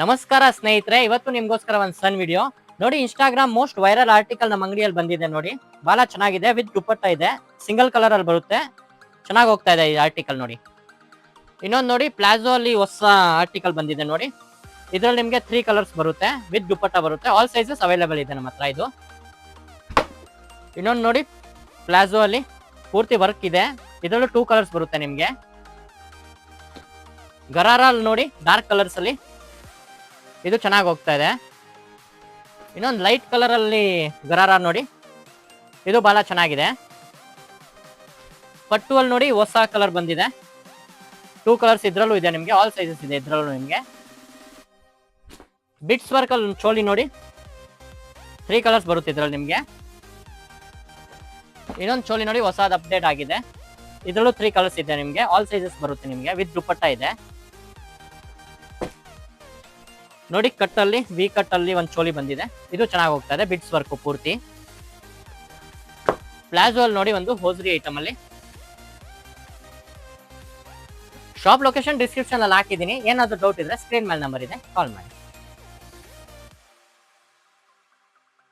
ನಮಸ್ಕಾರ ಸ್ನೇಹಿತರೆ, ಇವತ್ತು ನಿಮ್ಗೋಸ್ಕರ ಒಂದು ಸಣ್ಣ ವಿಡಿಯೋ ನೋಡಿ. ಇನ್ಸ್ಟಾಗ್ರಾಮ್ ಮೋಸ್ಟ್ ವೈರಲ್ ಆರ್ಟಿಕಲ್ ನಮ್ಮ ಅಂಗಡಿಯಲ್ಲಿ ಬಂದಿದೆ ನೋಡಿ. ಬಹಳ ಚೆನ್ನಾಗಿದೆ, ವಿತ್ ದುಪ್ಪಟ್ಟ ಇದೆ, ಸಿಂಗಲ್ ಕಲರ್ ಅಲ್ಲಿ ಬರುತ್ತೆ. ಚೆನ್ನಾಗಿ ಹೋಗ್ತಾ ಇದೆ ಈ ಆರ್ಟಿಕಲ್ ನೋಡಿ. ಇನ್ನೊಂದು ನೋಡಿ, ಪ್ಲಾಜೋ ಅಲ್ಲಿ ಹೊಸ ಆರ್ಟಿಕಲ್ ಬಂದಿದೆ ನೋಡಿ. ಇದ್ರಲ್ಲಿ ನಿಮ್ಗೆ 3 ಕಲರ್ಸ್ ಬರುತ್ತೆ, ವಿತ್ ದುಪ್ಪಟ್ಟ ಬರುತ್ತೆ. ಆಲ್ ಸೈಜಸ್ ಅವೈಲೇಬಲ್ ಇದೆ ನಮ್ಮ ಹತ್ರ. ಇದು ಇನ್ನೊಂದು ನೋಡಿ, ಪ್ಲಾಜೋ ಅಲ್ಲಿ ಪೂರ್ತಿ ವರ್ಕ್ ಇದೆ. ಇದರಲ್ಲೂ 2 ಕಲರ್ಸ್ ಬರುತ್ತೆ ನಿಮ್ಗೆ. ಗರಾರ ಅಲ್ಲಿ ನೋಡಿ, ಡಾರ್ಕ್ ಕಲರ್ಸ್ ಅಲ್ಲಿ ಇದು ಚೆನ್ನಾಗಿ ಹೋಗ್ತಾ ಇದೆ. ಇನ್ನೊಂದು ಲೈಟ್ ಕಲರ್ ಅಲ್ಲಿ ಗರಾರ ನೋಡಿ, ಇದು ಬಹಳ ಚೆನ್ನಾಗಿದೆ. ಪಟ್ಟು ಅಲ್ಲಿ ನೋಡಿ ಹೊಸ ಕಲರ್ ಬಂದಿದೆ, 2 ಕಲರ್ಸ್ ಇದ್ರಲ್ಲೂ ಇದೆ ನಿಮ್ಗೆ. ಆಲ್ ಸೈಜಸ್ ಇದೆ ಇದ್ರಲ್ಲೂ ನಿಮ್ಗೆ. ಬಿಟ್ಸ್ ವರ್ಕ್ ಅಲ್ಲಿ ಚೋಲಿ ನೋಡಿ, 3 ಕಲರ್ಸ್ ಬರುತ್ತೆ ಇದ್ರಲ್ಲಿ ನಿಮ್ಗೆ. ಇನ್ನೊಂದು ಚೋಲಿ ನೋಡಿ, ಹೊಸದು ಅಪ್ಡೇಟ್ ಆಗಿದೆ. ಇದ್ರಲ್ಲೂ 3 ಕಲರ್ಸ್ ಇದೆ ನಿಮ್ಗೆ. ಆಲ್ ಸೈಜಸ್ ಬರುತ್ತೆ ನಿಮ್ಗೆ, ವಿತ್ ದುಪ್ಪಟ್ಟ ಇದೆ ನೋಡಿ. ಕಟ್ ಅಲ್ಲಿ ವಿ ಕಟ್ ಅಲ್ಲಿ ಒಂದು ಚೋಲಿ ಬಂದಿದೆ, ಇದು ಚೆನ್ನಾಗಿ ಹೋಗ್ತಾ ಇದೆ. ಬಿಟ್ಸ್ ವರ್ಕ್ ಪೂರ್ತಿ. ಪ್ಲಾಜೋ ಅಲ್ಲಿ ನೋಡಿ, ಒಂದು ಹೋಸ್ರಿ ಐಟಮ್ ಅಲ್ಲಿ. ಶಾಪ್ ಲೊಕೇಶನ್ ಡಿಸ್ಕ್ರಿಪ್ಷನ್ ಅಲ್ಲಿ ಹಾಕಿದ್ದೀನಿ. ಏನಾದ್ರು ಡೌಟ್ ಇದ್ರೆ ಸ್ಕ್ರೀನ್ ಮೇಲೆ ನಂಬರ್ ಇದೆ, ಕಾಲ್ ಮಾಡಿ.